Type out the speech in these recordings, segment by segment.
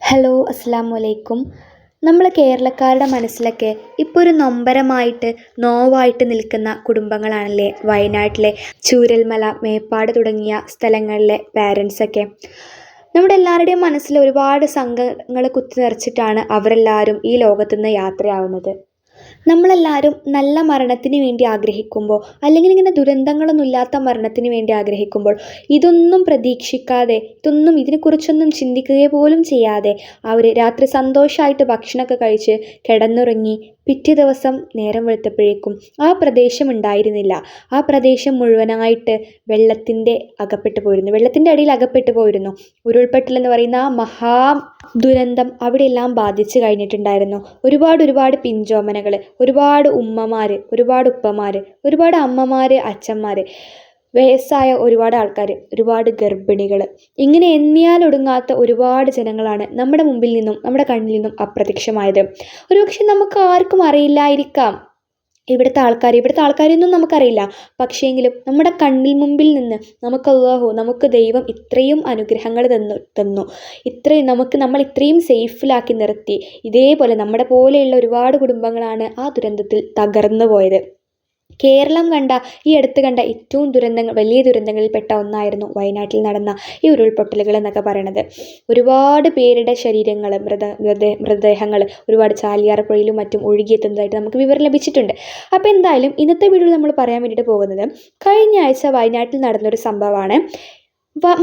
Hello അസ്സാം വലൈക്കും. നമ്മൾ കേരളക്കാരുടെ മനസ്സിലൊക്കെ ഇപ്പോൾ ഒരു നൊമ്പരമായിട്ട് നോവായിട്ട് നിൽക്കുന്ന കുടുംബങ്ങളാണല്ലേ വയനാട്ടിലെ ചൂരൽമല, മേപ്പാട് തുടങ്ങിയ സ്ഥലങ്ങളിലെ പാരൻസൊക്കെ. നമ്മുടെ എല്ലാവരുടെയും മനസ്സിൽ ഒരുപാട് സങ്കടങ്ങൾ കുത്തി നിറച്ചിട്ടാണ് അവരെല്ലാവരും ഈ ലോകത്തുനിന്ന് യാത്രയാവുന്നത്. നമ്മളെല്ലാവരും നല്ല മരണത്തിന് വേണ്ടി ആഗ്രഹിക്കുമ്പോൾ, അല്ലെങ്കിൽ ഇങ്ങനെ ദുരന്തങ്ങളൊന്നും ഇല്ലാത്ത മരണത്തിന് വേണ്ടി ആഗ്രഹിക്കുമ്പോൾ, ഇതൊന്നും പ്രതീക്ഷിക്കാതെ ഇതിനെക്കുറിച്ചൊന്നും ചിന്തിക്കുക പോലും ചെയ്യാതെ അവർ രാത്രി സന്തോഷമായിട്ട് ഭക്ഷണമൊക്കെ കഴിച്ച് കിടന്നുറങ്ങി പിറ്റേ ദിവസം നേരം വെളുത്തപ്പോഴേക്കും ആ പ്രദേശം ഉണ്ടായിരുന്നില്ല. ആ പ്രദേശം മുഴുവനായിട്ട് വെള്ളത്തിൻ്റെ അടിയിൽ അകപ്പെട്ടു പോയിരുന്നു. ഉരുൾപൊട്ടൽ എന്ന് പറയുന്ന ആ മഹാ ദുരന്തം അവിടെയെല്ലാം ബാധിച്ചു കഴിഞ്ഞിട്ടുണ്ടായിരുന്നു. ഒരുപാട് പിഞ്ചോമനകൾ, ഒരുപാട് ഉമ്മമാർ, ഒരുപാട് ഉപ്പമാർ, ഒരുപാട് അമ്മമാർ, അച്ഛന്മാർ, വയസ്സായ ഒരുപാട് ആൾക്കാർ, ഒരുപാട് ഗർഭിണികൾ, ഇങ്ങനെ എണ്ണിയാലൊടുങ്ങാത്ത ഒരുപാട് ജനങ്ങളാണ് നമ്മുടെ മുമ്പിൽ നിന്നും നമ്മുടെ കണ്ണിൽ നിന്നും അപ്രത്യക്ഷമായത്. ഒരുപക്ഷെ നമുക്ക് ആർക്കും അറിയില്ലായിരിക്കാം ഇവിടുത്തെ ആൾക്കാരെയൊന്നും നമുക്കറിയില്ല. പക്ഷേങ്കിലും നമ്മുടെ കണ്ണിൽ മുമ്പിൽ നിന്ന് നമുക്ക് ദൈവം ഇത്രയും അനുഗ്രഹങ്ങൾ തന്നു, നമ്മൾ ഇത്രയും സേഫിലാക്കി നിർത്തി. ഇതേപോലെ നമ്മുടെ പോലെയുള്ള ഒരുപാട് കുടുംബങ്ങളാണ് ആ ദുരന്തത്തിൽ തകർന്നു പോയത്. കേരളം ഈ അടുത്ത് കണ്ട ഏറ്റവും വലിയ ദുരന്തങ്ങളിൽപ്പെട്ട ഒന്നായിരുന്നു വയനാട്ടിൽ നടന്ന ഈ ഉരുൾപൊട്ടലുകൾ എന്നൊക്കെ പറയുന്നത്. ഒരുപാട് പേരുടെ ശരീരങ്ങൾ, മൃതദേഹങ്ങൾ ഒരുപാട് ചാലിയാർ പുഴയിലും മറ്റും ഒഴുകിയെത്തുന്നതായിട്ട് നമുക്ക് വിവരം ലഭിച്ചിട്ടുണ്ട്. അപ്പോൾ എന്തായാലും ഇന്നത്തെ വീഡിയോയിൽ നമ്മൾ പറയാൻ വേണ്ടിയിട്ട് പോകുന്നത്, കഴിഞ്ഞ ആഴ്ച വയനാട്ടിൽ നടന്നൊരു സംഭവമാണ്.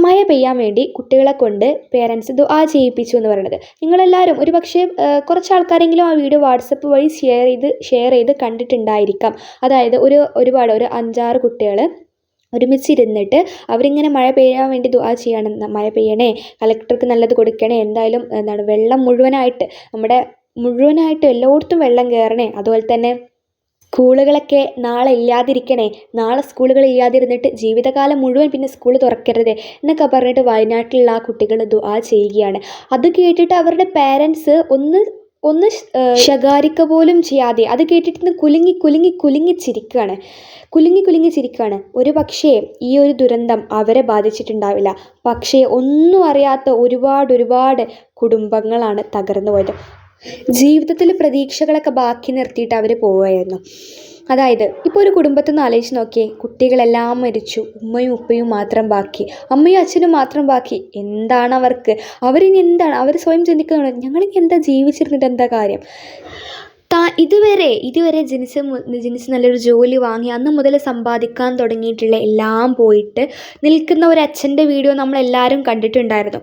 മഴ പെയ്യാൻ വേണ്ടി കുട്ടികളെ കൊണ്ട് പേരൻസ് ദുആ ചെയ്യിപ്പിച്ചു എന്ന് പറയുന്നത്. നിങ്ങളെല്ലാവരും ഒരു പക്ഷേ കുറച്ച് ആൾക്കാരെങ്കിലും ആ വീഡിയോ വാട്സപ്പ് വഴി ഷെയർ ചെയ്ത് കണ്ടിട്ടുണ്ടായിരിക്കാം. അതായത് ഒരു 5-6 കുട്ടികൾ ഒരുമിച്ചിരുന്നിട്ട് അവരിങ്ങനെ മഴ പെയ്യാൻ വേണ്ടി ദുആ ചെയ്യാണ്. മഴ പെയ്യണേ, കളക്ടർക്ക് നല്ലത് കൊടുക്കണേ, എന്തായാലും വെള്ളം മുഴുവനായിട്ട് എല്ലായിടത്തും വെള്ളം കയറണേ, അതുപോലെ തന്നെ സ്കൂളുകളൊക്കെ നാളെ സ്കൂളുകൾ ഇല്ലാതിരുന്നിട്ട് ജീവിതകാലം മുഴുവൻ പിന്നെ സ്കൂൾ തുറക്കരുത് എന്നൊക്കെ പറഞ്ഞിട്ട് വയനാട്ടിലുള്ള ആ കുട്ടികൾ ദുആ ചെയ്യുകയാണ്. അത് കേട്ടിട്ട് അവരുടെ പാരൻസ് ഒന്ന് ശകാരിക്ക പോലും ചെയ്യാതെ അത് കേട്ടിട്ട് കുലുങ്ങി ചിരിക്കുകയാണ്. ഒരു പക്ഷേ ഈ ഒരു ദുരന്തം അവരെ ബാധിച്ചിട്ടുണ്ടാവില്ല. പക്ഷേ ഒന്നും അറിയാത്ത ഒരുപാട് കുടുംബങ്ങളാണ് തകർന്നു പോയത്. ജീവിതത്തിൽ പ്രതീക്ഷകളൊക്കെ ബാക്കി നിർത്തിയിട്ട് അവർ പോവുകയായിരുന്നു. അതായത് ഇപ്പോൾ ഒരു കുടുംബത്തിൽ നിന്ന് ആലോചിച്ച് നോക്കിയേ, കുട്ടികളെല്ലാം മരിച്ചു, ഉമ്മയും ഉപ്പയും മാത്രം ബാക്കി, അമ്മയും അച്ഛനും മാത്രം ബാക്കി. എന്താണ് അവരിനി എന്താണ് അവർ സ്വയം ചിന്തിക്കുന്നത്? ഞങ്ങളിനി എന്താ ജീവിച്ചിരുന്നിട്ട് എന്താ കാര്യം? ഇതുവരെ ജനിച്ച് നല്ലൊരു ജോലി വാങ്ങി അന്ന് മുതൽ സമ്പാദിക്കാൻ തുടങ്ങിയിട്ടുള്ള എല്ലാം പോയിട്ട് നിൽക്കുന്ന ഒരു അച്ഛൻ്റെ വീഡിയോ നമ്മളെല്ലാവരും കണ്ടിട്ടുണ്ടായിരുന്നു.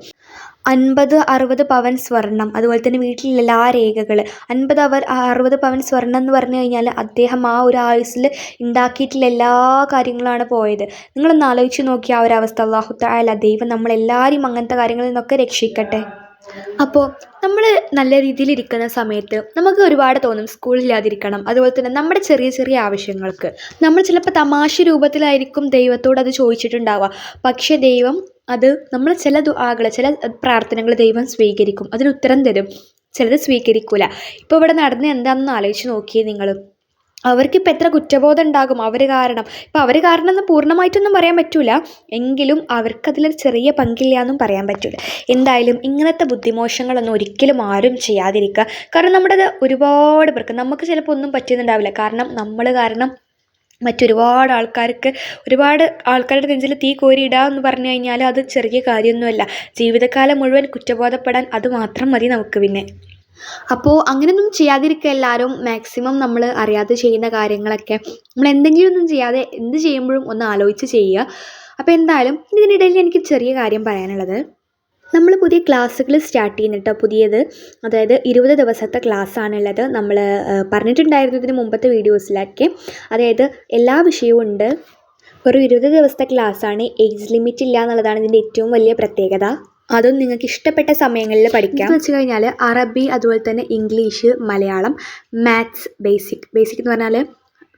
50-60 പവൻ സ്വർണം, അതുപോലെ തന്നെ വീട്ടിലുള്ള എല്ലാ രേഖകൾ. 50-60 പവൻ സ്വർണം എന്ന് പറഞ്ഞു കഴിഞ്ഞാൽ അദ്ദേഹം ആ ഒരു ആയുസ്സിൽ ഉണ്ടാക്കിയിട്ടുള്ള എല്ലാ കാര്യങ്ങളാണ് പോയത്. നിങ്ങളൊന്ന് ആലോചിച്ച് നോക്കി ആ ഒരു അവസ്ഥ. അല്ലാഹു തആല, ദൈവം നമ്മളെല്ലാവരും അങ്ങനത്തെ കാര്യങ്ങളിൽ നിന്നൊക്കെ രക്ഷിക്കട്ടെ. അപ്പോൾ നമ്മൾ നല്ല രീതിയിലിരിക്കുന്ന സമയത്ത് നമുക്ക് ഒരുപാട് തോന്നും സ്കൂളില്ലാതിരിക്കണം. അതുപോലെ തന്നെ നമ്മുടെ ചെറിയ ആവശ്യങ്ങൾക്ക് നമ്മൾ ചിലപ്പോൾ തമാശ രൂപത്തിലായിരിക്കും ദൈവത്തോട് അത് ചോദിച്ചിട്ടുണ്ടാവുക. പക്ഷേ ദൈവം നമ്മൾ ചില പ്രാർത്ഥനകൾ ദൈവം സ്വീകരിക്കും, അതിന് ഉത്തരം തരും. ചിലത് സ്വീകരിക്കൂല. ഇപ്പോൾ ഇവിടെ നടന്ന് എന്താണെന്ന് ആലോചിച്ച് നോക്കിയേ നിങ്ങൾ. അവർക്കിപ്പോൾ എത്ര കുറ്റബോധം ഉണ്ടാകും അവർ കാരണം. ഇപ്പോൾ അവർ കാരണം എന്ന് പൂർണ്ണമായിട്ടൊന്നും പറയാൻ പറ്റില്ല, എങ്കിലും അവർക്കതിലൊരു ചെറിയ പങ്കില്ല എന്നും പറയാൻ പറ്റില്ല. എന്തായാലും ഇങ്ങനത്തെ ബുദ്ധിമോശങ്ങളൊന്നും ഒരിക്കലും ആരും ചെയ്യാതിരിക്കുക. കാരണം നമ്മുടെ ഒരുപാട് പേർക്ക്, നമുക്ക് ചിലപ്പോൾ ഒന്നും പറ്റുന്നുണ്ടാവില്ല, കാരണം നമ്മൾ കാരണം ഒരുപാട് ആൾക്കാരുടെ നെഞ്ചിൽ തീ കോരിയിടുക എന്ന് പറഞ്ഞു കഴിഞ്ഞാൽ അത് ചെറിയ കാര്യമൊന്നുമല്ല. ജീവിതകാലം മുഴുവൻ കുറ്റബോധപ്പെടാൻ അത് മാത്രം മതി നമുക്ക്. പിന്നെ അപ്പോൾ അങ്ങനെയൊന്നും ചെയ്യാതിരിക്കുക എല്ലാവരും. മാക്സിമം നമ്മൾ അറിയാതെ ചെയ്യുന്ന കാര്യങ്ങളൊക്കെ നമ്മൾ ഒന്നും ചെയ്യാതെ എന്ത് ചെയ്യുമ്പോഴും ഒന്ന് ആലോചിച്ച് ചെയ്യുക. അപ്പോൾ എന്തായാലും ഇതിനിടയിൽ എനിക്ക് ചെറിയ കാര്യം പറയാനുള്ളത്, നമ്മൾ പുതിയ ക്ലാസ്സുകൾ സ്റ്റാർട്ട് ചെയ്യുന്നുണ്ട്. പുതിയത്, അതായത് 20 ദിവസത്തെ ക്ലാസ്സാണുള്ളത്. നമ്മൾ പറഞ്ഞിട്ടുണ്ടായിരുന്നു ഇതിന് മുമ്പത്തെ വീഡിയോസിലൊക്കെ. അതായത് എല്ലാ വിഷയവും ഉണ്ട്. ഒരു 20 ദിവസത്തെ ക്ലാസ്സാണ്. ഏജ് ലിമിറ്റ് ഇല്ല എന്നുള്ളതാണ് ഇതിൻ്റെ ഏറ്റവും വലിയ പ്രത്യേകത. അതും നിങ്ങൾക്ക് ഇഷ്ടപ്പെട്ട സമയങ്ങളിൽ പഠിക്കാം. എന്ന് വെച്ച് കഴിഞ്ഞാൽ അറബി, അതുപോലെ തന്നെ ഇംഗ്ലീഷ്, മലയാളം, മാത്സ്, ബേസിക് എന്ന് പറഞ്ഞാൽ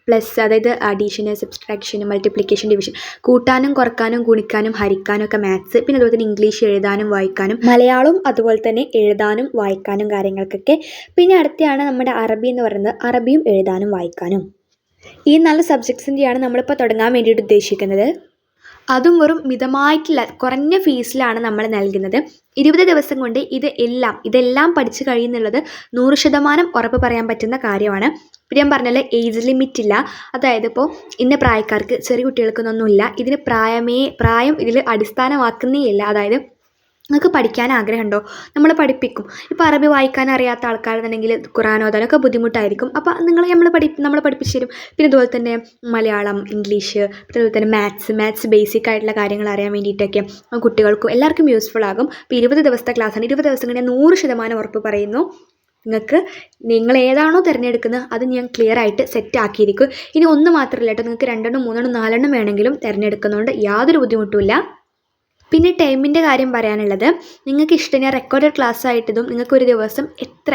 പ്ലസ്, അതായത് അഡീഷന്, സബ്സ്ട്രാക്ഷൻ, മൾട്ടിപ്ലിക്കേഷൻ, ഡിവിഷൻ, കൂട്ടാനും കുറക്കാനും ഗുണിക്കാനും ഹരിക്കാനും ഒക്കെ മാത്സ്. പിന്നെ അതുപോലെ തന്നെ ഇംഗ്ലീഷ് എഴുതാനും വായിക്കാനും, മലയാളം അതുപോലെ തന്നെ എഴുതാനും വായിക്കാനും കാര്യങ്ങൾക്കൊക്കെ. പിന്നെ അടുത്തെയാണ് നമ്മുടെ അറബി എന്ന് പറയുന്നത്, അറബിയും എഴുതാനും വായിക്കാനും. ഈ 4 സബ്ജക്ട്സിൻ്റെയാണ് നമ്മളിപ്പോൾ തുടങ്ങാൻ വേണ്ടിയിട്ട് ഉദ്ദേശിക്കുന്നത്. അതും വെറും മിതമായിട്ടുള്ള കുറഞ്ഞ ഫീസിലാണ് നമ്മൾ നൽകുന്നത്. 20 ദിവസം കൊണ്ട് ഇതെല്ലാം പഠിച്ചു കഴിയുന്നുള്ളത് 100% ഉറപ്പ് പറയാൻ പറ്റുന്ന കാര്യമാണ്. പിന്നെ ഞാൻ പറഞ്ഞല്ലോ ഏജ് ലിമിറ്റ് ഇല്ല. അതായത് ഇപ്പോൾ ഇന്ന പ്രായക്കാർക്ക്, ചെറിയ കുട്ടികൾക്കൊന്നൊന്നുമില്ല. ഇതിന് പ്രായം ഇതിൽ അടിസ്ഥാനമാക്കുന്നേ ഇല്ല. അതായത് നിങ്ങൾക്ക് പഠിക്കാൻ ആഗ്രഹമുണ്ടോ, നമ്മൾ പഠിപ്പിക്കും. ഇപ്പോൾ അറബി വായിക്കാൻ അറിയാത്ത ആൾക്കാരെന്നുണ്ടെങ്കിൽ ഖുർആൻ ഓതാനൊക്കെ ബുദ്ധിമുട്ടായിരിക്കും. അപ്പോൾ നമ്മൾ പഠിപ്പിച്ച് തരും. പിന്നെ അതുപോലെ തന്നെ മലയാളം, ഇംഗ്ലീഷ്, പിന്നെ അതുപോലെ തന്നെ മാത്സ് ബേസിക് ആയിട്ടുള്ള കാര്യങ്ങൾ അറിയാൻ വേണ്ടിയിട്ടൊക്കെ കുട്ടികൾക്കും എല്ലാവർക്കും യൂസ്ഫുൾ ആകും. ഇപ്പോൾ 20 ദിവസത്തെ ക്ലാസ്സാണ്. 20 ദിവസം കൊണ്ട് 100% ഉറപ്പ് പറയുന്നു. നിങ്ങൾ ഏതാണോ തിരഞ്ഞെടുക്കുന്നത് അത് ഞാൻ ക്ലിയർ ആയിട്ട് സെറ്റ് ആക്കിയിരിക്കും. ഇനി ഒന്ന് മാത്രമല്ല കേട്ടോ, നിങ്ങൾക്ക് 2 3 4 വേണമെങ്കിലും തിരഞ്ഞെടുക്കുന്നതുകൊണ്ട് യാതൊരു ബുദ്ധിമുട്ടുമില്ല. പിന്നെ ടൈമിൻ്റെ കാര്യം പറയാനുള്ളത്, നിങ്ങൾക്ക് ഇഷ്ടം റെക്കോർഡഡ് ക്ലാസ് ആയിട്ടതും നിങ്ങൾക്ക് ഒരു ദിവസം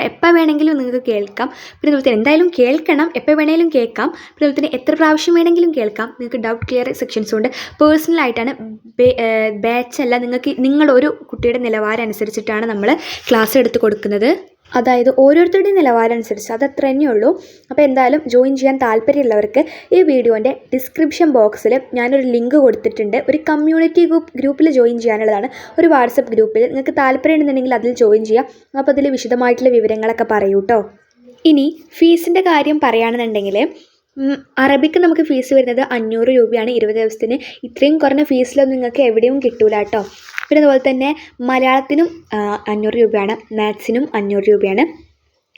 എപ്പോൾ വേണമെങ്കിലും നിങ്ങൾക്ക് കേൾക്കാം. പിന്നെ അതുപോലെ തന്നെ എന്തായാലും കേൾക്കണം, എപ്പോൾ വേണമെങ്കിലും കേൾക്കാം. പിന്നെ അതുപോലെ തന്നെ എത്ര പ്രാവശ്യം വേണമെങ്കിലും കേൾക്കാം. നിങ്ങൾക്ക് ഡൗട്ട് ക്ലിയർ സെക്ഷൻസ് ഉണ്ട്. പേഴ്സണലായിട്ടാണ്, ബാച്ചല്ല. നിങ്ങളൊരു കുട്ടിയുടെ നിലവാരം അനുസരിച്ചിട്ടാണ് നമ്മൾ ക്ലാസ് എടുത്ത് കൊടുക്കുന്നത്. അതായത് ഓരോരുത്തരുടെയും നിലവാരം അനുസരിച്ച്, അത് അത്ര തന്നെയുള്ളൂ. അപ്പോൾ എന്തായാലും ജോയിൻ ചെയ്യാൻ താല്പര്യമുള്ളവർക്ക് ഈ വീഡിയോൻ്റെ ഡിസ്ക്രിപ്ഷൻ ബോക്സിൽ ഞാനൊരു ലിങ്ക് കൊടുത്തിട്ടുണ്ട്. ഒരു കമ്മ്യൂണിറ്റി ഗ്രൂപ്പിൽ ജോയിൻ ചെയ്യാനുള്ളതാണ്. ഒരു വാട്സപ്പ് ഗ്രൂപ്പിൽ നിങ്ങൾക്ക് താല്പര്യം ഉണ്ടെന്നുണ്ടെങ്കിൽ അതിൽ ജോയിൻ ചെയ്യാം. അപ്പോൾ അതിൽ വിശദമായിട്ടുള്ള വിവരങ്ങളൊക്കെ പറയൂ കേട്ടോ. ഇനി ഫീസിൻ്റെ കാര്യം പറയുകയാണെന്നുണ്ടെങ്കിൽ, അറബിക്ക് നമുക്ക് ഫീസ് വരുന്നത് 500 രൂപയാണ് 20 ദിവസത്തിന്. ഇത്രയും കുറഞ്ഞ ഫീസിലൊന്നും നിങ്ങൾക്ക് എവിടെയും കിട്ടൂല കേട്ടോ. പിന്നെ അതുപോലെ തന്നെ മലയാളത്തിനും 500 രൂപയാണ്, മാത്സിനും 500 രൂപയാണ്,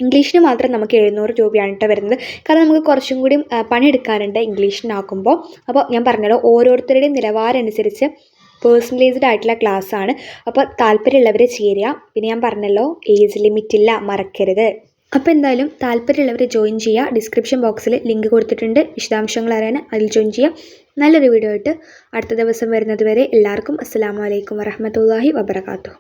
ഇംഗ്ലീഷിന് മാത്രം നമുക്ക് 700 രൂപയാണ് കേട്ടോ വരുന്നത്. കാരണം നമുക്ക് കുറച്ചും കൂടി പണിയെടുക്കാനുണ്ട് ഇംഗ്ലീഷിനാക്കുമ്പോൾ. അപ്പോൾ ഞാൻ പറഞ്ഞല്ലോ, ഓരോരുത്തരുടെയും നിലവാരം അനുസരിച്ച് പേഴ്സണലൈസ്ഡ് ആയിട്ടുള്ള ക്ലാസ്സാണ്. അപ്പോൾ താല്പര്യമുള്ളവർ ചേരുക. പിന്നെ ഞാൻ പറഞ്ഞല്ലോ ഏജ് ലിമിറ്റ് ഇല്ല, മറക്കരുത്. അപ്പോൾ എന്തായാലും താല്പര്യമുള്ളവർ ജോയിൻ ചെയ്യുക. ഡിസ്ക്രിപ്ഷൻ ബോക്സിൽ ലിങ്ക് കൊടുത്തിട്ടുണ്ട്. വിശദാംശങ്ങൾ അറിയാൻ അതിൽ ജോയിൻ ചെയ്യുക. നല്ലൊരു വീഡിയോ ആയിട്ട് അടുത്ത ദിവസം വരുന്നത് വരെ എല്ലാവർക്കും അസ്സലാമു അലൈക്കും വറഹ്മത്തുള്ളാഹി വബറകാതുഹു.